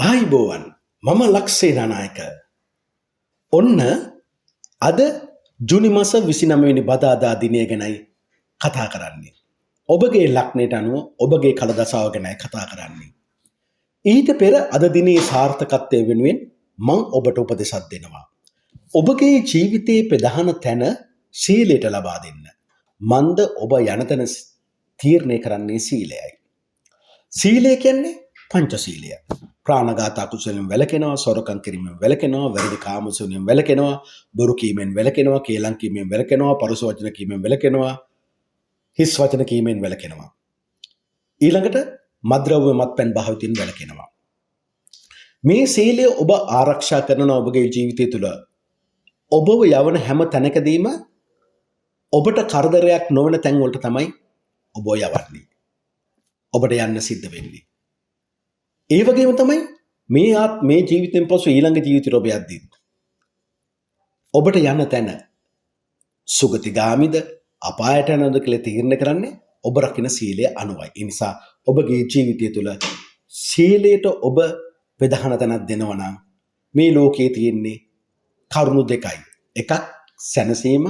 ආයිබෝවන් මම ලක්ෂේනානායක ඔන්න අද ජුනි මාස 29 වෙනි බදාදා දිනය ගැනයි කතා කරන්නේ. ඔබගේ ලග්නයට අනුව ඔබගේ කල දසාව ගැනයි කතා කරන්නේ. ඊට පෙර අද දිනේ සාර්ථකත්වය වෙනුවෙන් මම ඔබට උපදෙසක් දෙනවා. ඔබගේ ජීවිතයේ ප්‍රධාන තැන සීලයට ලබා දෙන්න. මන්ද ඔබ යන තැන තීරණය කරන්නේ සීලයයි. සීලය කියන්නේ පංචශීලය. ප්‍රාණඝාත අකුසලෙන් වැළකෙනවා, සොරකම් කිරීමෙන් වැළකෙනවා, වැරදි කාමසුණෙන් වැළකෙනවා, බොරු කීමෙන් වැළකෙනවා, කේලම් කීමෙන් වැළකෙනවා, පරුස වචන කීමෙන් වැළකෙනවා, හිස් වචන කීමෙන් වැළකෙනවා. ඊළඟට මත්ද්‍රව්‍ය මත්පැන් භාවිතයෙන් වැළකෙනවා. මේ සීලය ඔබ ආරක්ෂා කරන ඔබගේ ජීවිතය තුළ ඔබව යවන හැම තැනකදීම ඔබට කරදරයක් නොවන තැන් වලට තමයි ඔබ යවන්නේ. ඔබට යන්න සිද්ධ වෙන්නේ. ඒ වගේම තමයි මේ ජීවිතෙන් පසු ඊළඟ ජීවිතයට ඔබ යද්දී ඔබට යන තැන සුගතිගාමිද අපායට යනවද කියලා තීරණය කරන්නේ ඔබ රකින්න සීලය අනුවයි. ඒ නිසා ඔබගේ ජීවිතය තුළ සීලයට ඔබ ප්‍රධාන තැනක් දෙනවා නම් මේ ලෝකයේ තියෙන්නේ කරුණු දෙකයි. එකක් සැනසීම,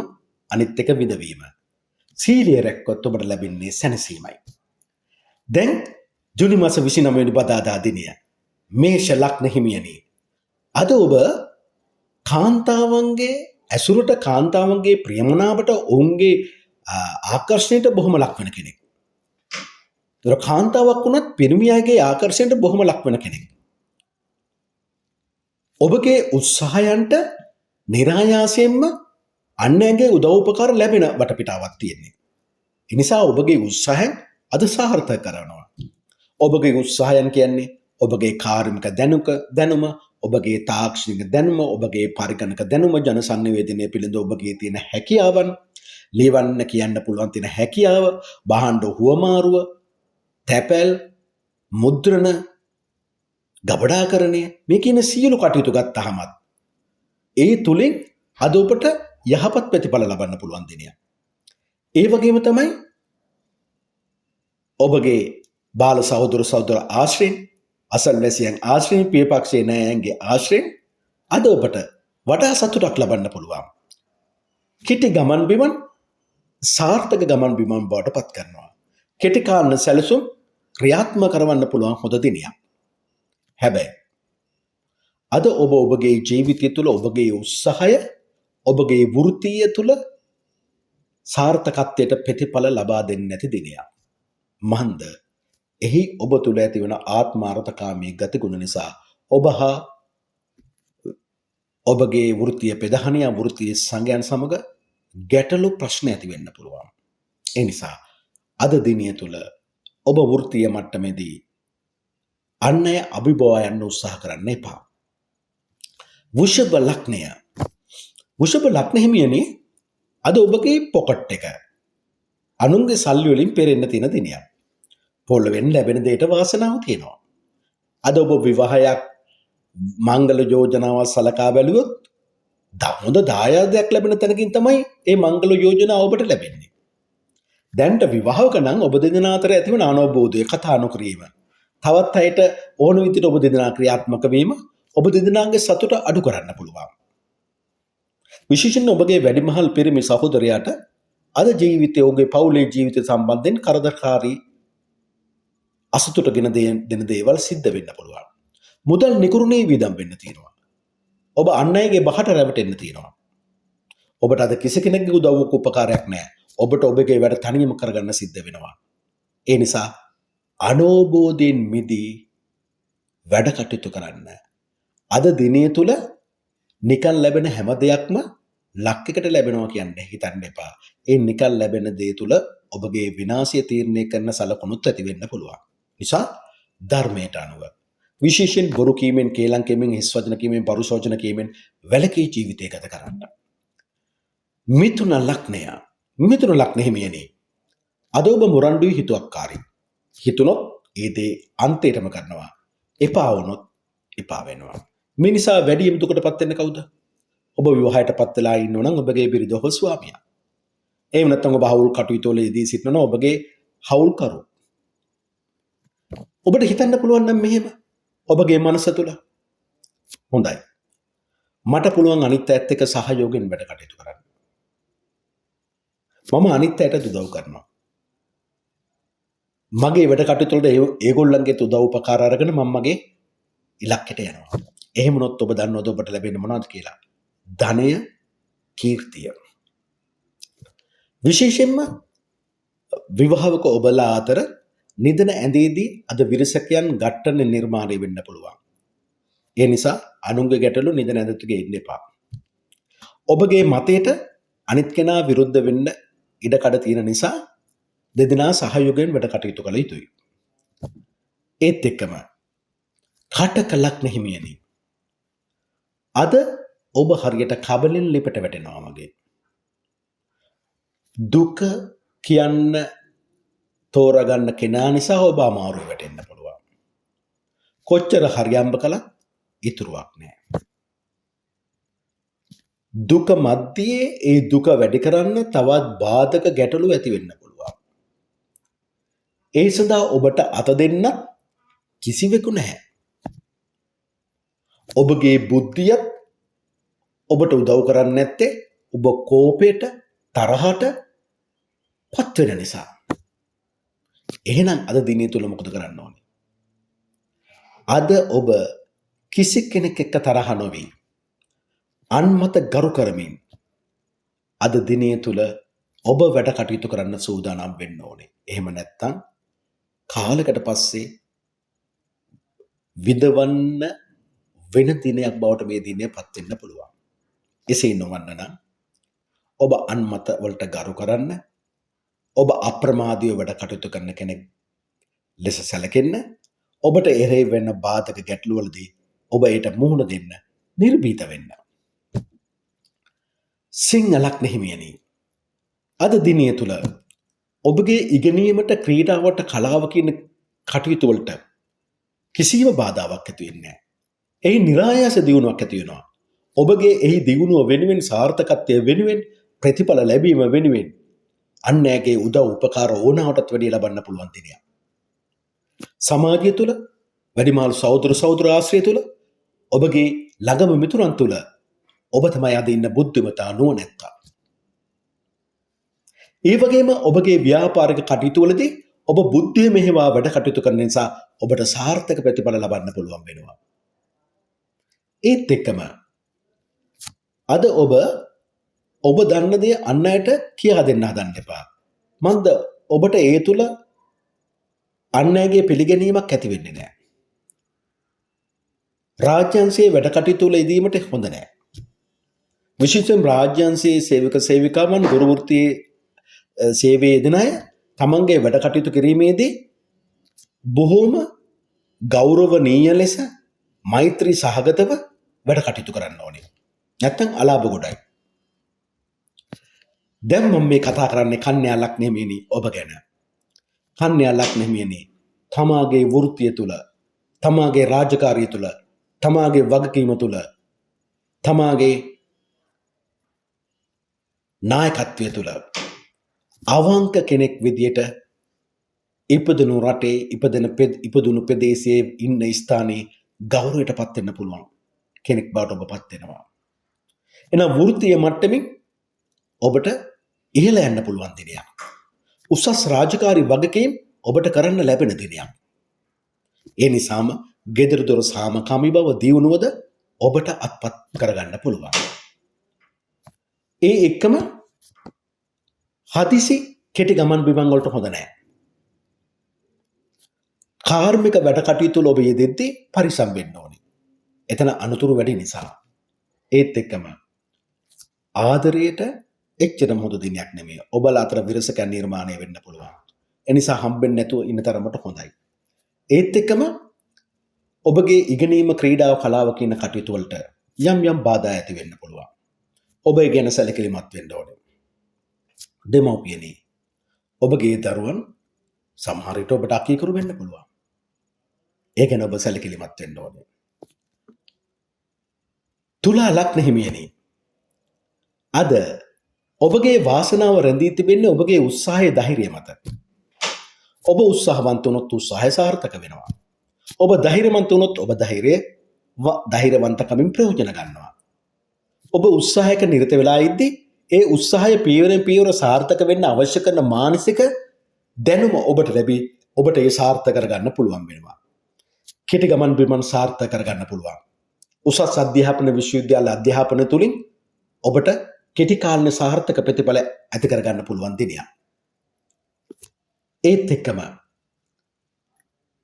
අනිත් එක විඳවීම. සීලය රැක්කොත් ඔබට ලැබෙන්නේ සැනසීමයි. දැන් ජුනි මාස 29 වෙනි බදාදා දිනය මේෂ ලග්න හිමියනි. අද ඔබ කාන්තාවන්ගේ ඇසුරට, කාන්තාවන්ගේ ප්‍රියමනාපට, ඔවුන්ගේ ආකර්ෂණයට බොහොම ලක් වෙන කෙනෙක්. ඒතර කාන්තාවක් වුණත් පිරිමියාගේ ආකර්ෂණයට බොහොම ලක් වෙන කෙනෙක්. ඔබගේ උත්සාහයන්ට નિરાයාසයෙන්ම අන්‍යයන්ගේ උදව් උපකාර ලැබෙන වටපිටාවක් තියෙන්නේ. ඒ නිසා ඔබගේ උත්සාහයන් අද සාර්ථක කරනවා. ඔබගේ උත්සාහයන් කියන්නේ ඔබගේ කාර්මික දැනුම, ඔබගේ තාක්ෂණික දැනුම, ඔබගේ පරිගණක දැනුම, ජන සංනිවේදනය පිළිබඳ ඔබගේ තියෙන හැකියාවන්, ලියවන්න කියන්න පුළුවන් තියෙන හැකියාව, බහඬ හුවමාරුව, තැපැල්, මුද්‍රණ, ගබඩාකරණය, මේ කියන සියලු කටයුතු ගත්තහමත් ඒ තුලින් අද ඔබට යහපත් ප්‍රතිඵල ලබන්න පුළුවන් දිනයක්. ඒ වගේම තමයි ඔබගේ බාල සහෝදර ආශ්‍රයෙන්, අසල්වැසියන් ආශ්‍රයෙන්, පියපක්ෂයේ නෑයන්ගේ ආශ්‍රයෙන් අද ඔබට වඩා සතුටක් ලබන්න පුළුවන්. කෙටි ගමන් බිමන් සාර්ථක ගමන් බිමන් බවට පත් කරනවා. කෙටි කාලන සැලසුම් ක්‍රියාත්මක කරවන්න පුළුවන් හොඳ දිනයක්. හැබැයි අද ඔබ ඔබගේ ජීවිතය තුළ ඔබගේ උත්සාහය, ඔබගේ වෘත්තීය තුළ සාර්ථකත්වයට ප්‍රතිඵල ලබා දෙන්නේ නැති දිනයක්. මන්ද එහි ඔබ තුළ ඇතිවන ආත්මාර්ථකාමී ගතිගුණ නිසා ඔබ හා ඔබගේ වෘත්තීය ප්‍රධානියා, වෘත්තීය සංගයන් සමග ගැටලු ප්‍රශ්න ඇති වෙන්න පුළුවන්. ඒ නිසා අද දිනය තුළ ඔබ වෘත්තීය මට්ටමේදී අන් අය අභිබවා යන්න උත්සාහ කරන්න එපා. වෘෂභ ලග්නය. වෘෂභ ලග්න හිමියනි, අද ඔබගේ පොකට් එක අනුන්ගේ සල්ලි වලින් පෙරෙන්න තියෙන දිනයක්. පොළවෙන් ලැබෙන දෙයට වාසනාව තියෙනවා. අද ඔබ විවාහයක්, මංගල යෝජනාවක් සලකා බැලුවොත් හොඳ දායාදයක් ලැබෙන තැනකින් තමයි මේ මංගල යෝජනාව ඔබට ලැබෙන්නේ. දැන්ට විවාහක නම් ඔබ දෙදෙනා අතර ඇතිවන අනවබෝධය, කතා නොකිරීම, තවත් අයට ඕන විදිහට ඔබ දෙදෙනා ක්‍රියාත්මක වීම ඔබ දෙදෙනාගේ සතුට අඩු කරන්න පුළුවන්. විශේෂයෙන් ඔබගේ වැඩිමහල් පිරිමි සහෝදරයාට අද ජීවිතයේ ඔබගේ පවුලේ ජීවිතය සම්බන්ධයෙන් කරදරකාරී අසතුටගෙන දෙන දේවල් සිද්ධ වෙන්න පුළුවන්. මුදල් නිකුරුණේ වියදම් වෙන්න තියෙනවා. ඔබ අන් අයගේ බහට රැවටෙන්න තියෙනවා. ඔබට අද කිසි කෙනෙකුගේ උදව්වක උපකාරයක් නැහැ. ඔබට ඔබගේ වැඩ තනියම කරගන්න සිද්ධ වෙනවා. ඒ නිසා අනෝබෝධයෙන් මිදී වැඩ කටයුතු කරන්න. අද දිනය තුල නිකන් ලැබෙන හැම දෙයක්ම ලක් එකට ලැබෙනවා කියන්නේ හිතන්න එපා. ඒ නිකන් ලැබෙන දේ තුල ඔබගේ විනාශය තීරණය කරන සලකුණුත් ඇති වෙන්න පුළුවන්. නිසා ධර්මයට අනුව විශේෂයෙන් බොරු කීමෙන්, කේලම් කීමෙන්, හිස් වචන කීමෙන්, පරුස වචන කීමෙන් වැළකී ජීවිතය ගත කරන්න. මිථුන ලග්නය. මිථුන ලග්න හිමියනි, අද ඔබ මුරණ්ඩුයි හිතුවක්කාරී. හිතුනොත් ඒ දේ අන්තයටම කරනවා. එපා වුණොත් එපා වෙනවා. මේ නිසා වැඩිම දුකටපත් වෙන්නේ කවුද? ඔබ විවාහයටපත් වෙලා ඉන්නෝ නම් ඔබගේ බිරිඳ හෝ ස්වාමියා. එහෙම නැත්නම් ඔබ හවුල් කටයුතු වලදී සිටිනවා ඔබගේ හවුල්කරු. ඔබට හිතන්න පුළුවන් නම් මෙහෙම ඔබගේ මනස තුළ. හොඳයි. මට පුළුවන් අනිත් අයත් එක්ක සහයෝගයෙන් වැඩ කටයුතු කරන්න. මම අනිත් අයට උදව් කරනවා. මගේ වැඩ කටයුතු වලට ඒගොල්ලන්ගේ උදව් උපකාර අරගෙන මම මගේ ඉලක්කයට යනවා. එහෙම වුණොත් ඔබ දන්නවද ඔබට ලැබෙන්නේ මොනවද කියලා? ධනය, කීර්තිය. විශේෂයෙන්ම විවාහක ඔබලා අතර නිදන ඇඳේදී අද විරසකයන් ඝට්ටන නිර්මාණය වෙන්න පුළුවන්. ඒ නිසා අනුන්ගේ ගැටලු නිදන ඇඳට ගේන්න එපා. ඔබගේ මතයට අනිත් කෙනා විරුද්ධ වෙන්න ඉඩ කඩ තියෙන නිසා දෙදෙනා සහයෝගයෙන් වැඩ කටයුතු කළ යුතුයි. ඒත් එක්කම කටකලක් නැහිමියනි. අද ඔබ හරියට කබලෙන් ලිපට වැටෙනවා වගේ. දුක කියන්න තෝරගන්න කෙනා නිසා ඔබ අමාරුවේ වැටෙන්න පුළුවන්. කොච්චර හරියම්බ කළත් ඉතුරුවක් නැහැ. දුක මැද්දේ ඒ දුක වැඩි කරන්න තවත් බාධක ගැටලු ඇති වෙන්න පුළුවන්. ඒ සඳහා ඔබට අත දෙන්න කිසිවෙකු නැහැ. ඔබගේ බුද්ධියත් ඔබට උදව් කරන්නේ නැත්තේ ඔබ කෝපයට තරහට පත් වෙන නිසා. එහෙනම් අද දිනේ තුල මොකද කරන්න ඕනේ? අද ඔබ කිසි කෙනෙක් එක්ක තරහ නොවි. අන්මත ගරු කරමින් අද දිනේ තුල ඔබ වැඩ කටයුතු කරන්න සූදානම් වෙන්න ඕනේ. එහෙම නැත්නම් කාලයකට පස්සේ විදවන්න වෙන දිනයක් බවට මේ දිනේ පත් වෙන්න පුළුවන්. එසේ නොවන්න නම් ඔබ අන්මත වලට ගරු කරන්න, ඔබ අප්‍රමාදීව වැඩ කටයුතු කරන කෙනෙක් ලෙස සැලකෙන්න, ඔබට එරෙහි වෙන බාධක ගැටලු වලදී ඔබ ඒට මුහුණ දෙන්න නිර්භීත වෙන්න. සිංහලක් නෙහිමියනි. අද දිනය තුල ඔබගේ ඉගෙනීමට, ක්‍රීඩාවට, කලාව කියන කටයුතු වලට කිසිම බාධාවක් ඇති වෙන්නේ නැහැ. එහි નિરાයාස දියුණුවක් ඇති වෙනවා. ඔබගේ එහි දියුණුව වෙනුවෙන්, සාර්ථකත්වය වෙනුවෙන්, ප්‍රතිඵල ලැබීම වෙනුවෙන් අන්‍යගේ උදව් උපකාර ඕනෑවටත් වැඩිය ලබන්න පුළුවන් දිනයක්. සමාජය තුළ, වැඩිමාල් සහෝදර සහෝදර ආශ්‍රය තුළ, ඔබගේ ළඟම මිතුරන් තුළ ඔබ තමයි අද ඉන්න බුද්ධිමතා නුවණැත්තා. ඒ වගේම ඔබගේ ව්‍යාපාරික කටයුතු වලදී ඔබ බුද්ධිය මෙහෙවා වැඩ කටයුතු කරන නිසා ඔබට සාර්ථක ප්‍රතිඵල ලබන්න පුළුවන් වෙනවා. ඒත් එක්කම අද ඔබ දන්න දේ අන් අයට කියා දෙන්න හදන්න එපා. මන්ද ඔබට ඒ තුල අන් අයගේ පිළිගැනීමක් ඇති වෙන්නේ නැහැ. රාජ්‍යංශයේ වැඩ කටයුතු වල යෙදීමට හොඳ නැහැ. විශේෂයෙන් රාජ්‍යංශයේ සේවක සේවිකාවන්, ගුරු වෘත්තියේ සේවයේ යෙදෙන අය තමන්ගේ වැඩ කටයුතු කිරීමේදී බොහෝම ගෞරවනීය ලෙස, මෛත්‍රී සහගතව වැඩ කටයුතු කරන්න ඕනේ. නැත්තම් අලාභ ගොඩයි. දැන් මම මේ කතා කරන්නේ කන්‍යා ලග්නෙමිනි ඔබ ගැන. කන්‍යා ලග්නෙමිනි තමාගේ වෘත්තිය තුල, තමාගේ රාජකාරිය තුල, තමාගේ වගකීම තුල, තමාගේ නායකත්වය තුල අවංක කෙනෙක් විදියට ඉපදුණු රටේ, ඉපදුණු ප්‍රදේශයේ, ඉන්න ස්ථානයේ ගෞරවයට පත් වෙන්න පුළුවන් කෙනෙක් බවට ඔබ පත් වෙනවා. එහෙනම් වෘත්තීය මට්ටමින් ඔබට ඉහළ යන්න පුළුවන් දිනයක්. උසස් රාජකාරී වගකීම් ඔබට කරන්න ලැබෙන දිනයක්. ඒ නිසාම ගෙදර දොර සාමකාමී බව, දියුණුවද ඔබට අත්පත් කරගන්න පුළුවන්. ඒ එක්කම හදිසි කෙටි ගමන් බිමන් වලට හොඳ නැහැ. කාර්මික වැඩ කටයුතු වල ඔබ යෙදෙද්දී පරිස්සම් වෙන්න ඕනේ. එතන අනුතුරු වැඩි නිසා. ඒත් එක්කම ආදරයට එච්චරම හොඳ දිනයක් නෙමෙයි. ඔබලා අතර විරසකයන් නිර්මාණය වෙන්න පුළුවන්. ඒ නිසා හම්බෙන්නේ නැතුව ඉන්න තරමට හොඳයි. ඒත් එක්කම ඔබගේ ඉගෙනීම, ක්‍රීඩාව, කලාව කියන කටයුතු වලට යම් බාධා ඇති වෙන්න පුළුවන්. ඔබ ඒ ගැන සැලකිලිමත් වෙන්න ඕනේ. දෙමව්පියනි, ඔබගේ දරුවන් සමහර විට ඔබට අකීකරු වෙන්න පුළුවන්. ඒ ගැන ඔබ සැලකිලිමත් වෙන්න ඕනේ. තුලා ලග්න හිමියනි, අද ඔබගේ වාසනාව රැඳී තිබෙන්නේ ඔබගේ උත්සාහයේ ධෛර්යය මත. ඔබ උත්සාහවන්ත වුණොත් උත්සාහය සාර්ථක වෙනවා. ඔබ ධෛර්යවන්ත වුණොත් ඔබ ධෛර්යවන්තකමින් ප්‍රයෝජන ගන්නවා. ඔබ උත්සාහයක නිරත වෙලා ඉද්දී ඒ උත්සාහය පියවරෙන් පියවර සාර්ථක වෙන්න අවශ්‍ය කරන මානසික දැනුම ඔබට ලැබී ඔබට ඒ සාර්ථක කරගන්න පුළුවන් වෙනවා. කෙටි ගමන් බිමන් සාර්ථක කරගන්න පුළුවන්. උසස් අධ්‍යාපන විශ්වවිද්‍යාල අධ්‍යාපනය තුලින් ඔබට කෙටි කාලීන සාර්ථක ප්‍රතිඵල ඇති කරගන්න පුළුවන් දිනයක්. ඒත් එක්කම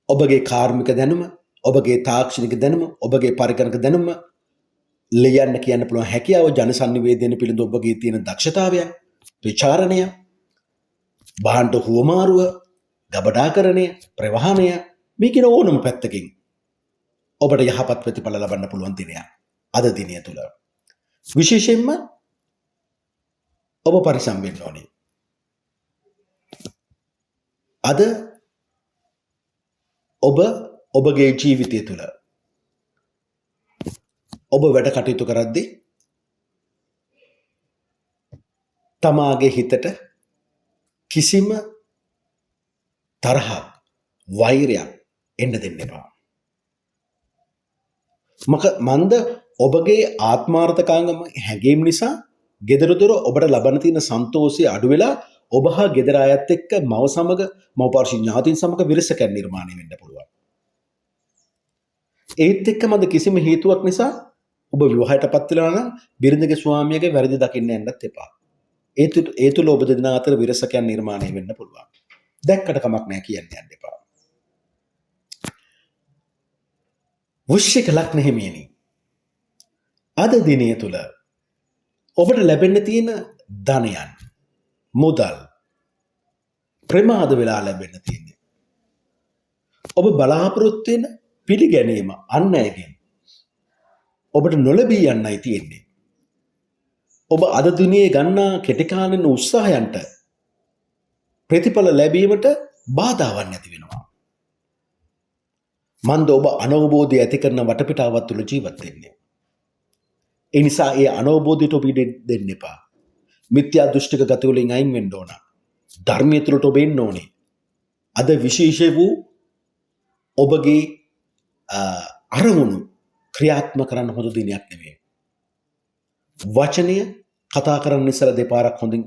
ඔබගේ කාර්මික දැනුම, ඔබගේ තාක්ෂණික දැනුම, ඔබගේ පරිගණක දැනුම, ලියන්න කියන්න පුළුවන් හැකියාව, ජන සංනිවේදනය පිළිබඳ ඔබගේ තියෙන දක්ෂතාවය, විචාරණය, භාණ්ඩ හුවමාරුව, ගබඩාකරණය, ප්‍රවාහනය, මේ කියන ඕනම පැත්තකින් ඔබට යහපත් ප්‍රතිඵල ලබන්න පුළුවන් දිනයක් අද දිනය තුල. විශේෂයෙන්ම ඔබ පරිසම් වෙන්න ඕනේ. අද ඔබ ඔබගේ ජීවිතය තුළ ඔබ වැඩ කටයුතු කරද්දී තමාගේ හිතට කිසිම තරහක්, වෛරයක් එන්න දෙන්න එපා. මන්ද ඔබගේ ආත්මාර්ථකාංගම හැඟීම් නිසා ගෙදර දොර ඔබට ලබන තියෙන සන්තෝෂය අඩු වෙලා ඔබ හා ගෙදර අයත් එක්ක මව සමග, මව පාර්ශ්ව ඥාතීන් සමග විරසකම් නිර්මාණය වෙන්න පුළුවන්. ඒත් එක්කම අද කිසිම හේතුවක් නිසා ඔබ විවාහයටපත් වෙලා නම් බිරිඳගේ ස්වාමියාගේ වැරදි දකින්න යන්නත් එපා. ඒ තුල ඔබ දෙදෙනා අතර විරසකම් නිර්මාණය වෙන්න පුළුවන්. දැක්කට කමක් නැහැ කියන්න යන්න එපා. වෘශ්චික ලග්න හිමියනි, අද දිනය තුල ඔබට ලැබෙන්න තියෙන ධනයන්, මුදල් ප්‍රමාද වෙලා ලැබෙන්න තියෙන්නේ. ඔබ බලාපොරොත්තු වෙන පිළිගැනීම අන් අයගෙන් ඔබට නොලැබී යන්නයි තියෙන්නේ. ඔබ අද දිනේ ගන්නා කෙටි කාලින උත්සාහයන්ට ප්‍රතිඵල ලැබීමට බාධාවක් නැති වෙනවා. මන්ද ඔබ අනවබෝධය ඇති කරන වටපිටාවක් තුළ ජීවත් වෙන්නේ. ඒ නිසා ඒ අනවබෝධයට ඔබ ඉඩ දෙන්න එපා. මිත්‍යා දෘෂ්ටික ගති වලින් අයින් වෙන්න ඕන. ධර්මයේ තුලට ඔබ එන්න ඕනේ. අද විශේෂ වූ ඔබගේ අරමුණු ක්‍රියාත්මක කරන්න හොඳ දිනයක් නෙමෙයි. වචනය කතා කරන්න ඉස්සර දෙපාරක් හොඳින්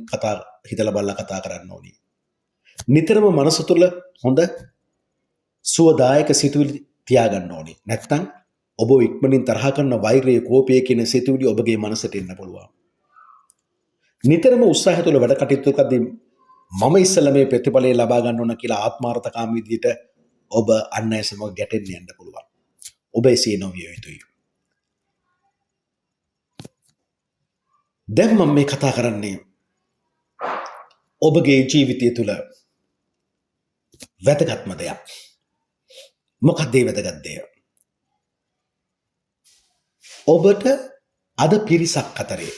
හිතලා බලලා කතා කරන්න ඕනේ. නිතරම මනස තුළ හොඳ සුවදායක සිතුවිලි තියාගන්න ඕනේ. නැත්නම් ඔබ ඉක්මනින් තරහ කරන වෛරය, කෝපය කියන සිතුවිලි ඔබගේ මනසට එන්න පුළුවන්. නිතරම උත්සාහය තුළ වැඩ කටයුතු කරද්දී මම ඉස්සෙල්ලා මේ ප්‍රතිඵලය ලබා ගන්න ඕන කියලා ආත්මාර්ථකාමී විදියට ඔබ අන් අය සමග ගැටෙන්න යන්න පුළුවන්. ඔබ එසේ නොවිය යුතුයි. දැන් මම මේ කතා කරන්නේ ඔබගේ ජීවිතය තුළ වැදගත්ම දෙයක්. මොකක්ද ඒ වැදගත් දෙය? ඔබට අද පිරිසක් අතරේ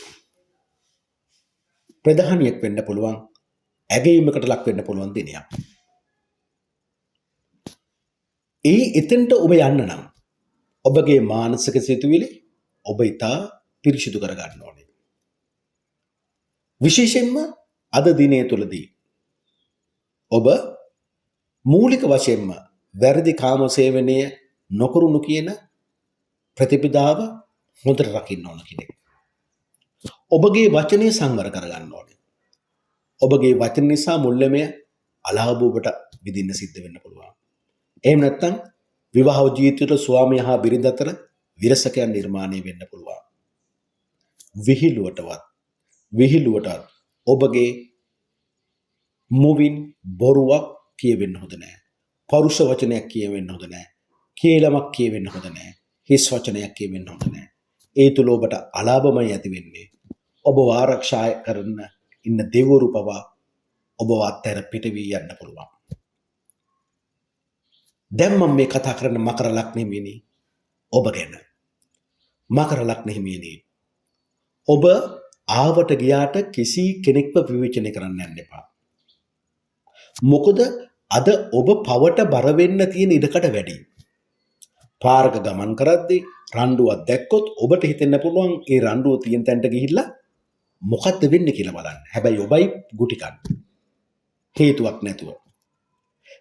ප්‍රධානියෙක් වෙන්න පුළුවන්, ඇගීමකට ලක් වෙන්න පුළුවන් දිනයක්. එතෙන්ට ඔබ යන්න නම් ඔබගේ මානසික සිතුවිලි ඔබ ඉතා පිරිසිදු කර ගන්න ඕනේ. විශේෂයෙන්ම අද දිනය තුලදී ඔබ මූලික වශයෙන්ම වැරදි කාම සේවනය නොකරුණු කියන ප්‍රතිපදාව හොඳට රකින්න ඕන කෙනෙක්. ඔබගේ වචනේ සංවර කරගන්න ඕනේ. ඔබගේ වචන නිසා මුල්ලමය අලාභ ඔබට විඳින්න සිද්ධ වෙන්න පුළුවන්. එහෙම නැත්නම් විවාහ ජීවිතවල ස්වාමියා හා බිරිඳ අතර විරසකයන් නිර්මාණය වෙන්න පුළුවන්. විහිළුවටවත් ඔබගේ මුවින් බොරුවක් කියවෙන්න හොඳ නැහැ. පරුෂ වචනයක් කියවෙන්න හොඳ නැහැ. කේලමක් කියවෙන්න හොඳ නැහැ. හිස් වචනයක් කියවෙන්න හොඳ නැහැ. ඒ තුල ඔබට අලාභමයි ඇති වෙන්නේ. ඔබ ආරක්ෂා කරන ඉන්න දෙවිවරු පවා ඔබ අත්හැර පිට වී යන්න පුළුවන්. දැන් මම මේ කතා කරන මකර ලග්න හිමියනි ඔබ ගැන. මකර ලග්න හිමියනි ඔබ ආවට ගියාට කිසි කෙනෙක්ව විවේචනය කරන්න යන්න එපා. මොකද අද ඔබ පවට බර වෙන්න තියෙන ඉඩකඩ වැඩි. පාරක ගමන් කරද්දී රණ්ඩුවක් දැක්කොත් ඔබට හිතෙන්න පුළුවන් ඒ රණ්ඩුව තියෙන තැනට ගිහිල්ලා මොකද්ද වෙන්නේ කියලා බලන්න. හැබැයි ඔබයි ගුටි කන්න. හේතුවක් නැතුව.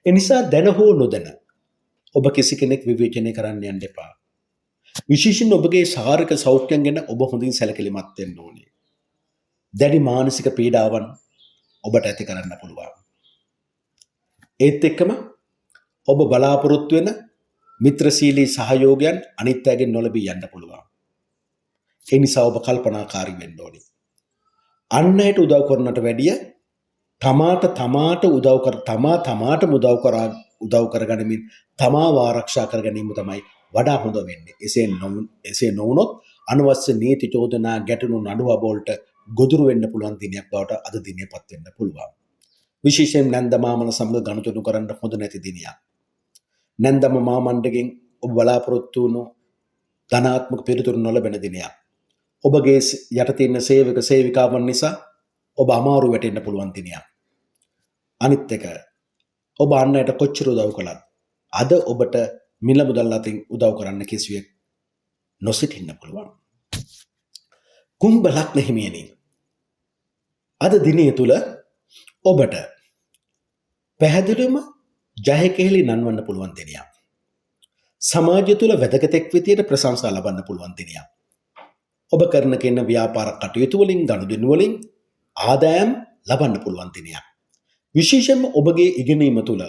ඒ නිසා දැන හෝ නොදැන ඔබ කිසි කෙනෙක් විවේචනය කරන්න යන්න එපා. විශේෂයෙන් ඔබගේ ශාරීරික සෞඛ්‍යයෙන් ගැන ඔබ හොඳින් සැලකිලිමත් වෙන්න ඕනේ. දැඩි මානසික පීඩාවන් ඔබට ඇති කරන්න පුළුවන්. ඒත් එක්කම ඔබ බලාපොරොත්තු වෙන මිත්‍රශීලී සහයෝගයන් අනිත් අයගෙන් නොලැබී යන්න පුළුවන්. ඒ නිසා ඔබ කල්පනාකාරී වෙන්න ඕනේ. අන් අයට උදව් කරනට වැඩිය තමාට උදව් කරගනිමින් තමාව ආරක්ෂා කර ගැනීම තමයි වඩා හොඳ වෙන්නේ. එසේ නොවුනොත් අනවශ්‍ය නීති චෝදනා ගැටලු නඩුව වලට ගොදුරු වෙන්න පුළුවන් දිනයක් බවට අද දිනේපත් වෙන්න පුළුවන්. විශේෂයෙන් නැන්ද මාමන සමග ගනුදෙනු කරන්න හොඳ නැති දිනයක්. නැන්දම මාමණ්ඩගෙන් ඔබ බලාපොරොත්තු වුණු ධනාත්මක පිළිතුරු නොලැබෙන දිනයක්. ඔබගේ යටතේ ඉන්න සේවක සේවිකාවන් නිසා ඔබ අමාරු වැටෙන්න පුළුවන් දිනයක්. අනිත් එක ඔබ අන් අයට කොච්චර උදව් කළත් අද ඔබට මිල මුදල් අතින් උදව් කරන්න කිසිවෙක් නොසිටින්න පුළුවන්. කුම්භ ලග්න හිමියනි, අද දිනය තුල ඔබට පැහැදිලිවම ජය කෙහෙලි නන්වන්න පුළුවන් දිනයක්. සමාජය තුල වැදගත්ෙක් විදියට ප්‍රශංසා ලබන්න පුළුවන් දිනයක්. ඔබ කරන කෙන ව්‍යාපාර කටයුතු වලින් ගනුදෙනු වලින් ආදායම් ලබන්න පුළුවන් දිනයක්. විශේෂයෙන්ම ඔබගේ ඉගෙනීම තුල,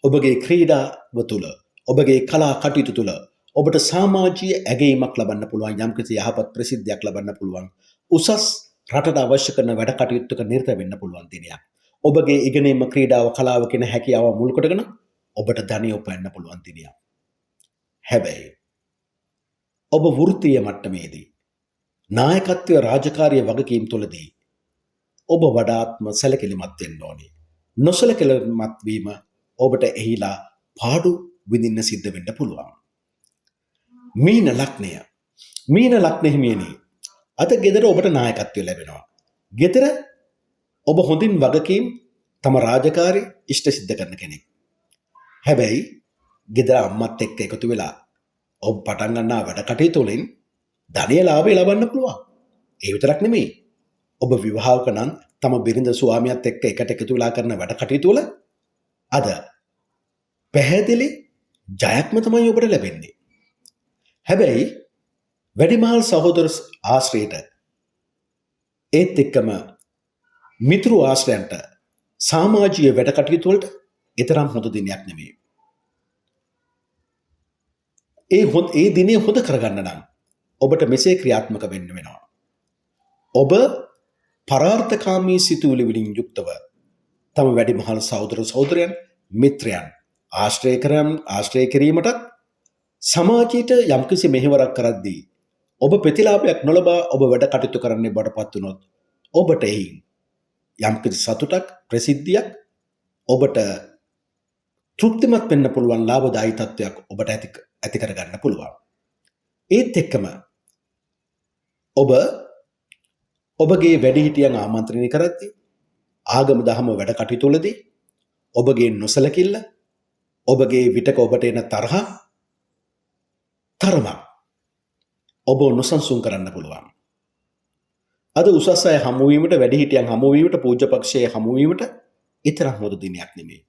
ඔබගේ ක්‍රීඩාව තුල, ඔබගේ කලා කටයුතු තුල ඔබට සමාජීය ඇගයීමක් ලබන්න පුළුවන්, යම්කිසි යහපත් ප්‍රසිද්ධියක් ලබන්න පුළුවන්, උසස් රටට අවශ්‍ය කරන වැඩ කටයුත්තක නිරත වෙන්න පුළුවන් දිනයක්. ඔබගේ ඉගෙනීම, ක්‍රීඩාව, කලාව කියන හැකියාව මුල් කොටගෙන ඔබට ධනිය උපයන්න පුළුවන් දිනයක්. හැබැයි ඔබ වෘත්තීය මට්ටමේදී නායකත්වයේ රාජකාරිය වගකීම් තුලදී ඔබ වඩාත්ම සැලකිලිමත් වෙන්න ඕනේ. නොසැලකිලිමත් වීම ඔබට එහිලා පාඩු විඳින්න සිද්ධ වෙන්න පුළුවන්. මීන ලග්න හිමියනි, අද ගෙදර ඔබට නායකත්වය ලැබෙනවා. ගෙදර ඔබ හොඳින් වගකීම් තම රාජකාරී ඉෂ්ට සිද්ධ කරන කෙනෙක්. හැබැයි ගෙදර අම්මත් එක්ක එකතු වෙලා ඔබ පටන් ගන්නා වැඩ කටයුතු වලින් ධනිය ලාභය ලබන්න පුළුවන්. ඒ විතරක් නෙමෙයි, ඔබ විවාහක නම් තම බිරිඳ ස්වාමියාත් එක්ක එකට එකතු වෙලා කරන වැඩ කටයුතු වල අද පැහැදිලි ජයක්ම තමයි ඔබට ලැබෙන්නේ. හැබැයි වැඩිමහල් සහෝදර ආශ්‍රයයට ඒත් එක්කම මිතුරු ආශ්‍රයන්ට සමාජීය වැඩ කටයුතු වලට ඊතරම් හොඳ දිනයක් නෙමෙයි. ඒ දිනේ හොඳ කරගන්න නම් ඔබට මෙසේ ක්‍රියාත්මක වෙන්න වෙනවා. ඔබ පරාර්ථකාමී සිතුවිලි වලින් යුක්තව තම වැඩිමහල් සහෝදර සහෝදරයන්, මිත්‍රයන් ආශ්‍රය කිරීමටත් සමාජයට යම්කිසි මෙහෙවරක් කරද්දී ඔබ ප්‍රතිලාභයක් නොලබා ඔබ වැඩ කටයුතු කරන්නේ බඩපත් වුණොත් ඔබට එහි යම්කිසි සතුටක්, ප්‍රසිද්ධියක්, ඔබට තෘප්තිමත් වෙන්න පුළුවන් ලාභදායී තත්ත්වයක් ඔබට ඇති කරගන්න පුළුවන්. ඒත් එක්කම ඔබ ඔබගේ වැඩිහිටියන් ආමන්ත්‍රණය කරද්දී, ආගම දහම වැඩ කටයුතු වලදී ඔබගේ නොසලකිල්ල, ඔබගේ විටක ඔබට එන තරම ඔබ නොසන්සුන් කරන්න පුළුවන්. අද උසස් අය හමුවීමට, වැඩිහිටියන් හමුවීමට, පූජ්‍ය පක්ෂයේ හමුවීමට ඊතරම් හොඳ දිනයක් නෙමෙයි.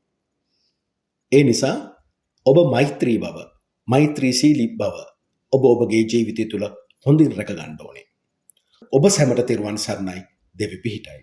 ඒ නිසා ඔබ මෛත්‍රීශීලී බව ඔබ ඔබගේ ජීවිතය තුළ හොඳින් රැක ගන්න ඕනේ. ඔබ සැමට තෙරුවන් සරණයි. දෙවි පිහිටයි.